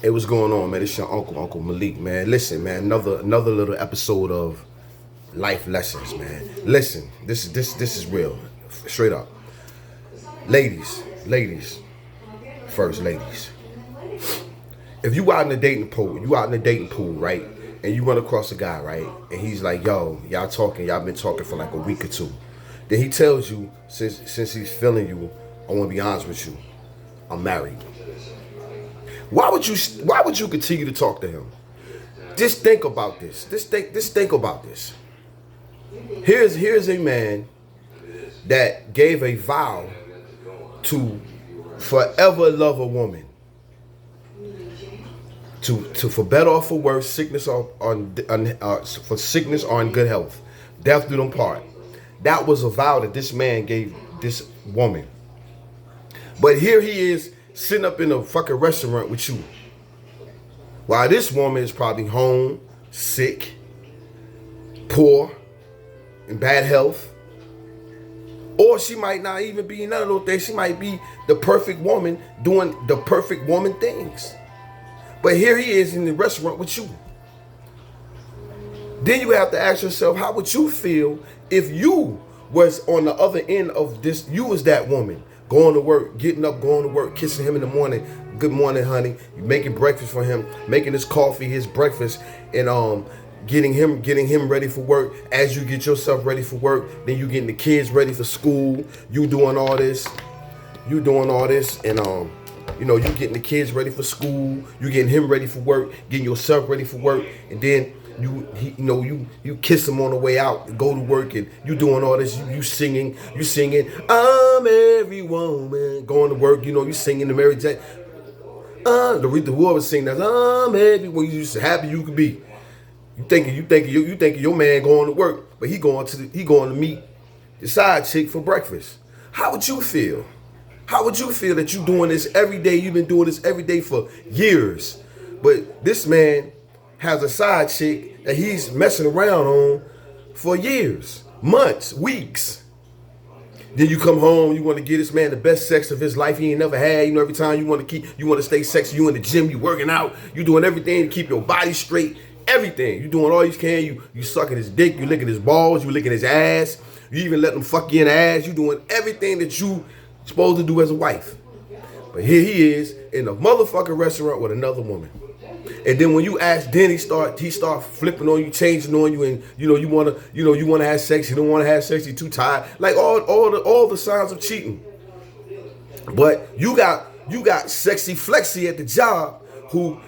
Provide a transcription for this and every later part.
Hey, what's going on, man? It's your Uncle Malik, man. Listen, man, another little episode of life lessons, man. Listen, this is real, straight up. Ladies, first, ladies. If you out in the dating pool, right? And you run across a guy, right? And he's like, yo, y'all been talking for like a week or two. Then he tells you, since he's feeling you, I want to be honest with you, I'm married. Why would you continue to talk to him? Just think about this. Just think about this. Here's a man that gave a vow to forever love a woman. To for better or for worse, sickness or for sickness or in good health, death do them part. That was a vow that this man gave this woman. But here he is sitting up in a fucking restaurant with you, while this woman is probably home, sick, poor, in bad health. Or she might not even be none of those things. She might be the perfect woman doing the perfect woman things. But here he is in the restaurant with you. Then you have to ask yourself, how would you feel if you was on the other end of this? You was that woman, going to work, getting up, going to work, kissing him in the morning. Good morning, honey. You making breakfast for him, making his coffee, his breakfast, and getting him ready for work. As you get yourself ready for work, then you getting the kids ready for school. You doing all this, and you getting the kids ready for school. You getting him ready for work, getting yourself ready for work, and then you kiss him on the way out, go to work, and you doing all this. You singing. I'm every woman going to work. You singing the Mary J. The whoever sing that. I'm every woman. You just happy you could be. You thinking your man going to work, but he going to meet the side chick for breakfast. How would you feel? How would you feel that you doing this every day? You've been doing this every day for years, but this man has a side chick that he's messing around on for years, months, weeks. Then you come home, you want to give this man the best sex of his life he ain't never had. Every time you want to stay sexy. You in the gym, you working out, you doing everything to keep your body straight. Everything you doing, all you can. You sucking his dick, you licking his balls, you licking his ass. You even let him fuck you in the ass. You doing everything that you supposed to do as a wife. But here he is in a motherfucking restaurant with another woman. And then when you ask, then he start flipping on you, changing on you, and you wanna have sex, you don't wanna have sex, you're too tired. Like all the signs of cheating. But you got sexy flexy at the job who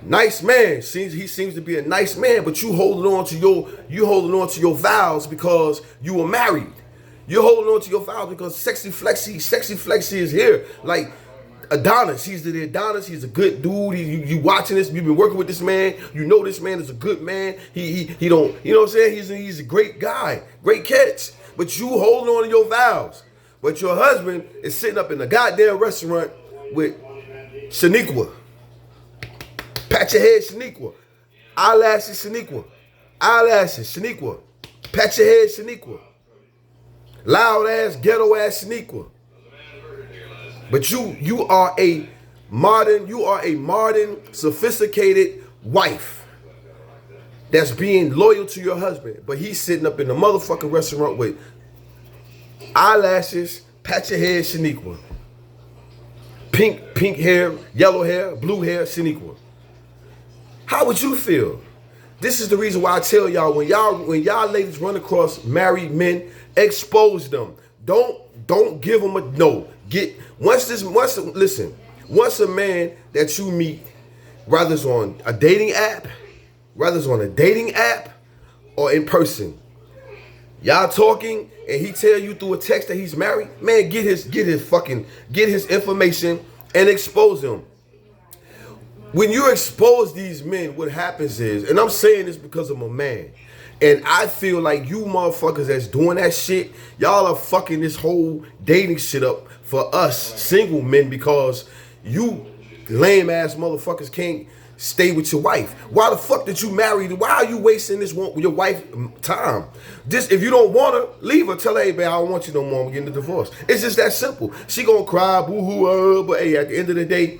nice man. He seems to be a nice man, but you holding on to your vows because you were married. You're holding on to your vows because sexy flexy is here. Like Adonis, he's the Adonis. He's a good dude. You watching this? You've been working with this man. You know this man is a good man. He don't. You know what I'm saying? He's a great guy, great catch. But you holding on to your vows. But your husband is sitting up in a goddamn restaurant with Shaniqua. Pat your head, Shaniqua. Eyelashes, Shaniqua. Pat your head, Shaniqua. Loud ass, ghetto ass Shaniqua. But you are a modern, sophisticated wife that's being loyal to your husband. But he's sitting up in the motherfucking restaurant with eyelashes, pat your head, Shaniqua. Pink hair, yellow hair, blue hair, Shaniqua. How would you feel? This is the reason why I tell y'all, when y'all ladies run across married men, expose them. Don't give them a no. Once a man that you meet, whether it's on a dating app, or in person, y'all talking and he tell you through a text that he's married, man, get his information and expose him. When you expose these men, what happens is, and I'm saying this because I'm a man, and I feel like you motherfuckers that's doing that shit, y'all are fucking this whole dating shit up for us single men because you lame ass motherfuckers can't stay with your wife. Why the fuck did you marry? Why are you wasting your wife time? Just if you don't want her, leave her. Tell her, hey, man, I don't want you no more. I'm getting a divorce. It's just that simple. She gonna cry, boo hoo, but hey, at the end of the day,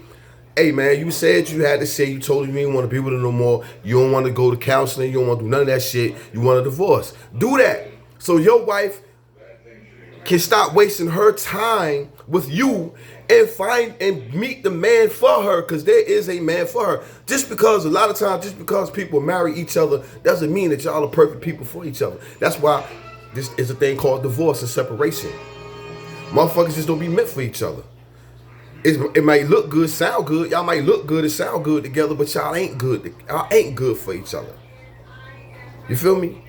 Hey man, you said you had to say, you told me you didn't want to be with her no more. You don't want to go to counseling. You don't want to do none of that shit. You want a divorce. Do that. So your wife can stop wasting her time with you and find and meet the man for her, because there is a man for her. Just because a lot of times, just because people marry each other doesn't mean that y'all are perfect people for each other. That's why this is a thing called divorce and separation. Motherfuckers just don't be meant for each other. It might look good, sound good. Y'all might look good and sound good together, but y'all ain't good. Y'all ain't good for each other. You feel me?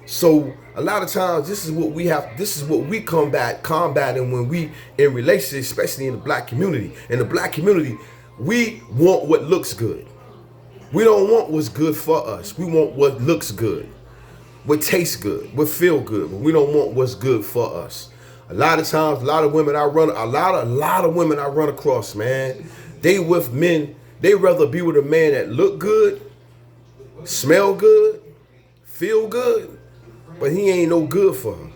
So a lot of times, this is what we have. This is what we combating when we in relationships, especially in the black community. In the black community, we want what looks good. We don't want what's good for us. We want what looks good, what tastes good, what feel good. But we don't want what's good for us. A lot of times, a lot of women I run across, man, they with men. They rather be with a man that look good, smell good, feel good, but he ain't no good for her.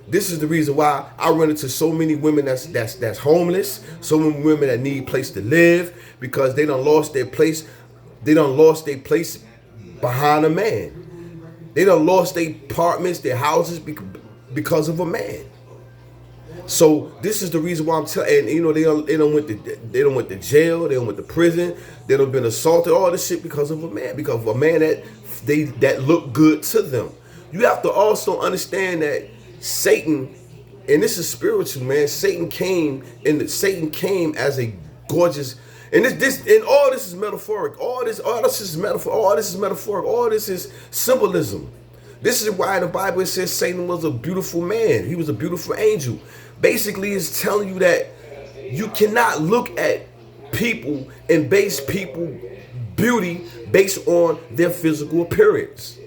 This is the reason why I run into so many women that's homeless, so many women that need a place to live, because they done lost their place. They done lost their place behind a man. They done lost their apartments, their houses because of a man. So this is the reason why I'm telling. And you know, they don't went to jail, they don't went to prison, they don't been assaulted, all this shit because of a man, because of a man that look good to them. You have to also understand that Satan, and this is spiritual, man. Satan came as a gorgeous, and all this is metaphoric. All this is metaphor. All this is metaphoric. All this is symbolism. This is why in the Bible it says Satan was a beautiful man. He was a beautiful angel. Basically, it's telling you that you cannot look at people and base people beauty based on their physical appearance.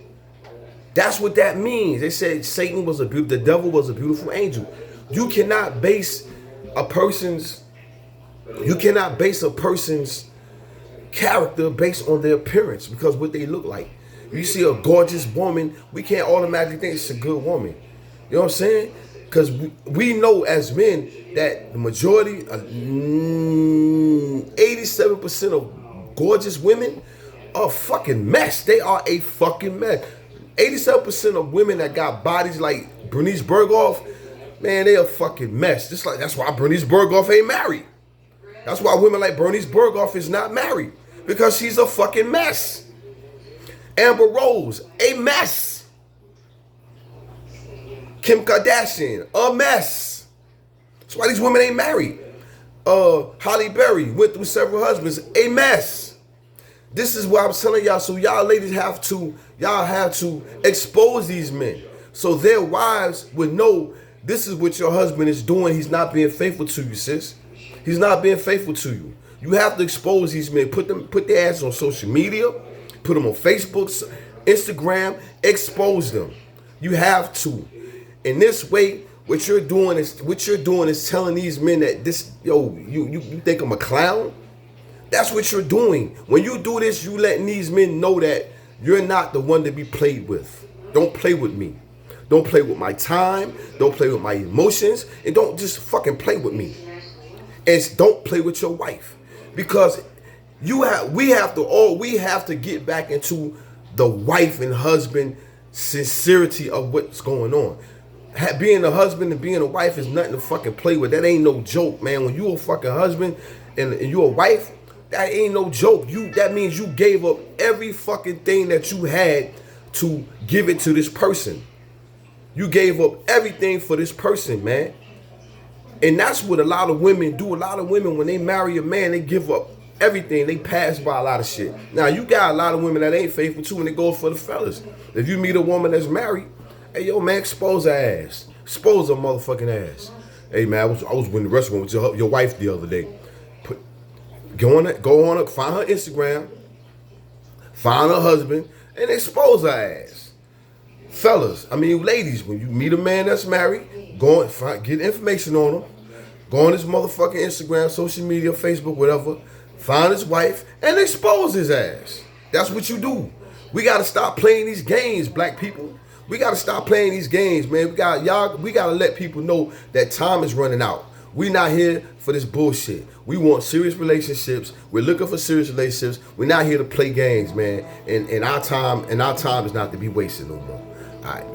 That's what that means. They said Satan was the devil was a beautiful angel. You cannot base a person's character based on their appearance, because what they look like. You see a gorgeous woman, we can't automatically think it's a good woman. You know what I'm saying? Because we know as men that the majority, 87% of gorgeous women are a fucking mess. They are a fucking mess. 87% of women that got bodies like Bernice Berghoff, man, they a fucking mess. That's why Bernice Berghoff ain't married. That's why women like Bernice Berghoff is not married, because she's a fucking mess. Amber Rose, a mess. Kim Kardashian, a mess. That's why these women ain't married. Halle Berry went through several husbands, a mess. This is what I'm telling y'all. So y'all ladies have to expose these men, so their wives would know this is what your husband is doing. He's not being faithful to you, sis. He's not being faithful to you. You have to expose these men. Put their asses on social media. Put them on Facebook, Instagram. Expose them. You have to. In this way, what you're doing is telling these men that you think I'm a clown. That's what you're doing. When you do this, you letting these men know that you're not the one to be played with. Don't play with me. Don't play with my time. Don't play with my emotions. And don't just fucking play with me. And don't play with your wife. Because we have to get back into the wife and husband sincerity of what's going on. Being a husband and being a wife is nothing to fucking play with. That ain't no joke, man. When you a fucking husband and you a wife, that ain't no joke. That means you gave up every fucking thing that you had to give it to this person. You gave up everything for this person, man. And that's what a lot of women do. A lot of women, when they marry a man, they give up everything. They pass by a lot of shit. Now, you got a lot of women that ain't faithful too, and it goes for the fellas. If you meet a woman that's married, hey, yo, man, expose her ass. Expose her motherfucking ass. Hey, man, I was in the restaurant with your wife the other day. Go on her, find her Instagram, find her husband, and expose her ass. Fellas, ladies, when you meet a man that's married, go and get information on him. Go on his motherfucking Instagram, social media, Facebook, whatever. Find his wife and expose his ass. That's what you do. We got to stop playing these games, black people. We got to stop playing these games, man. We got to let people know that time is running out. We not here for this bullshit. We want serious relationships. We're looking for serious relationships. We're not here to play games, man. And our time is not to be wasted no more. All right.